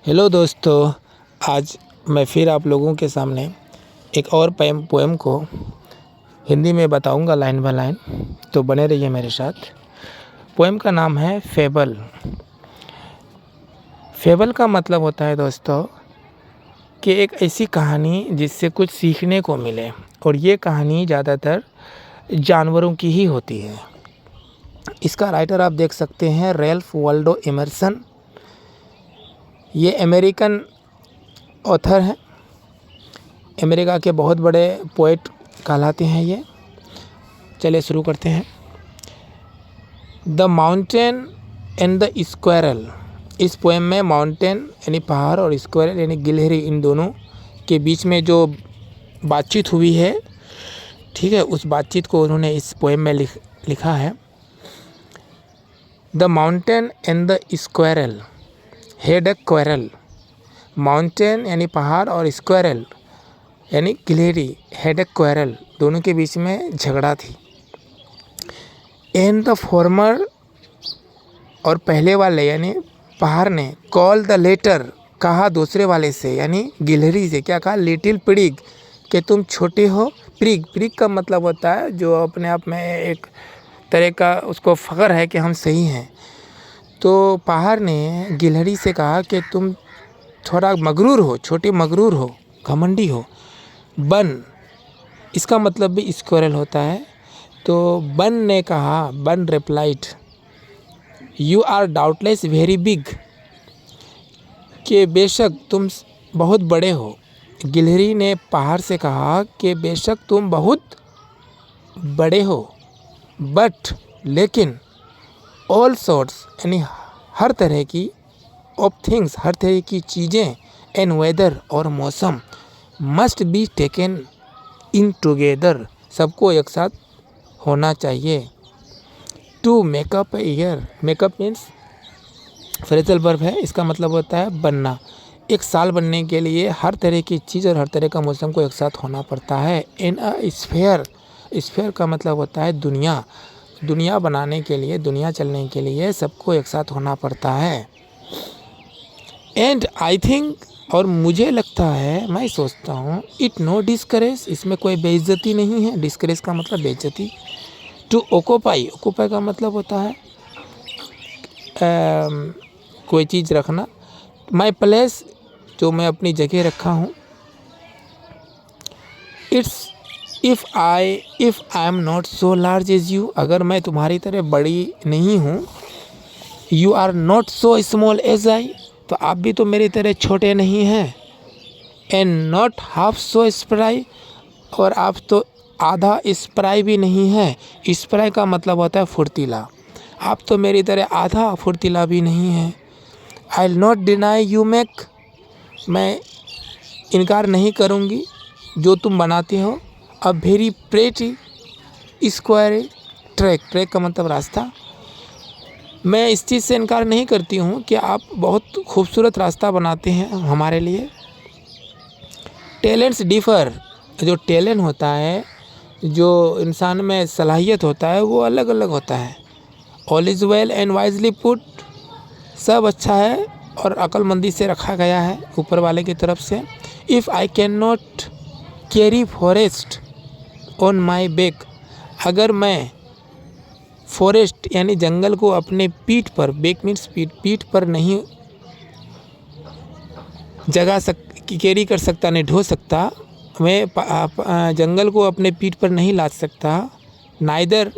Hello दोस्तों, आज मैं फिर आप लोगों के सामने एक और पोएम को हिंदी में बताऊंगा लाइन बाय लाइन, तो बने रहिए मेरे साथ। पोएम का नाम है फेबल। फेबल का मतलब होता है दोस्तों कि एक ऐसी कहानी जिससे कुछ सीखने को मिले, और ये कहानी ज़्यादातर जानवरों की ही होती है। इसका राइटर आप देख सकते हैं रैल्फ वाल्डो एमर्सन। ये अमेरिकन ऑथर हैं, अमेरिका के बहुत बड़े पोएट कहलाते हैं ये। चलिए शुरू करते हैं। The mountain and the squirrel. इस पोएम में माउंटेन यानी पहाड़ और स्क्वायरल यानी गिलहरी, इन दोनों के बीच में जो बातचीत हुई है, ठीक है, उस बातचीत को उन्होंने इस पोएम में लिखा है। The mountain and the squirrel had a quarrel. Mountain यानी पहाड़ और स्क्वायरल यानी गिलहरी, हैड अ क्वेरल, दोनों के बीच में झगड़ा थी। एंड द फॉर्मर, और पहले वाले यानी पहाड़ ने, कॉल द लेटर, कहा दूसरे वाले से यानी गिलहरी से, क्या कहा, लिटिल प्रिग, कि तुम छोटे हो। प्रिग, प्रिग का मतलब होता है जो अपने आप में एक तरह का उसको फ़ख्र है कि हम सही हैं। तो पहाड़ ने गिलहरी से कहा कि तुम थोड़ा मगरूर हो, छोटे मगरूर हो, घमंडी हो। बन, इसका मतलब भी स्क्वायरल होता है। तो बन ने कहा, Bun replied, you are doubtless very big, कि बेशक तुम बहुत बड़े हो। गिलहरी ने पहाड़ से कहा कि बेशक तुम बहुत बड़े हो, बट, लेकिन, ऑल सॉर्ट्स यानी हर तरह की, ऑफ थिंग्स, हर तरह की चीज़ें, एंड वेदर और मौसम, must be taken in together, सबको एक साथ होना चाहिए। To make up a year, make up means phrasal verb है, इसका मतलब होता है बनना। एक साल बनने के लिए हर तरह की चीज़ और हर तरह का मौसम को एक साथ होना पड़ता है। इन अ स्फेयर, स्फेयर का मतलब होता है दुनिया। दुनिया बनाने के लिए, दुनिया चलने के लिए सबको एक साथ होना पड़ता है। एंड आई थिंक, और मुझे लगता है, मैं सोचता हूँ, इट नो डिस्करेज, इसमें कोई बेइज्जती नहीं है। डिस्करेज का मतलब बेइज्जती। टू ऑक्यूपाई, ऑक्यूपाई का मतलब होता है कोई चीज़ रखना। माई प्लेस, जो मैं अपनी जगह रखा हूँ। It's if I am not so large as you, अगर मैं तुम्हारी तरह बड़ी नहीं हूँ। You are not so small as I, तो आप भी तो मेरी तरह छोटे नहीं हैं। And not half so spry, और आप तो आधा स्प्राई भी नहीं है। स्प्राई का मतलब होता है फुर्तीला, आप तो मेरी तरह आधा फुर्तीला भी नहीं है। I will not deny you make, मैं इनकार नहीं करूँगी जो तुम बनाते हो। A very pretty square track, track का मतलब रास्ता, मैं इस चीज़ से इनकार नहीं करती हूँ कि आप बहुत खूबसूरत रास्ता बनाते हैं हमारे लिए। टैलेंट्स डिफ़र, जो टैलेंट होता है, जो इंसान में सलाहियत होता है, वो अलग अलग होता है। All is well and wisely put, सब अच्छा है और अक्लमंदी से रखा गया है ऊपर वाले की तरफ से। If I can not carry forest on my back, अगर मैं फॉरेस्ट यानी जंगल को अपने पीठ पर, बैक मीन्स पीठ, पीठ पर नहीं कैरी कर सकता, नहीं ढो सकता, मैं जंगल को अपने पीठ पर नहीं लाद सकता। नाइदर,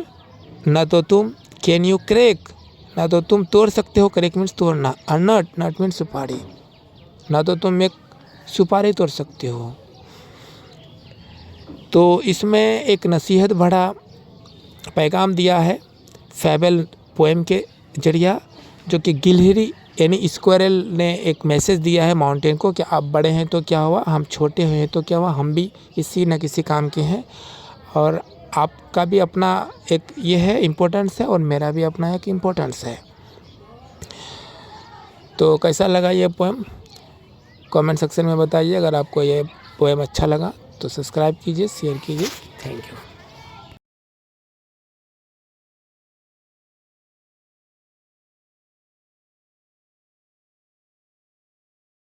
न तो तुम, कैन यू क्रैक, ना तो तुम तोड़ सकते हो, क्रैक मीन्स तोड़ना। नट, नट मीन्स सुपारी, ना तो तुम एक सुपारी तोड़ सकते हो। तो इसमें एक नसीहत भरा पैगाम दिया है फेबल पोएम के जरिया, जो कि गिलहरी यानी स्क्वायरल ने एक मैसेज दिया है माउंटेन को कि आप बड़े हैं तो क्या हुआ, हम छोटे हैं तो क्या हुआ, हम भी किसी न किसी काम के हैं, और आपका भी अपना एक ये है इम्पोर्टेंस है, और मेरा भी अपना एक इम्पोर्टेंस है। तो कैसा लगा ये पोएम, कमेंट सेक्शन में बताइए। अगर आपको ये पोएम अच्छा लगा तो सब्सक्राइब कीजिए, शेयर कीजिए। Thank you.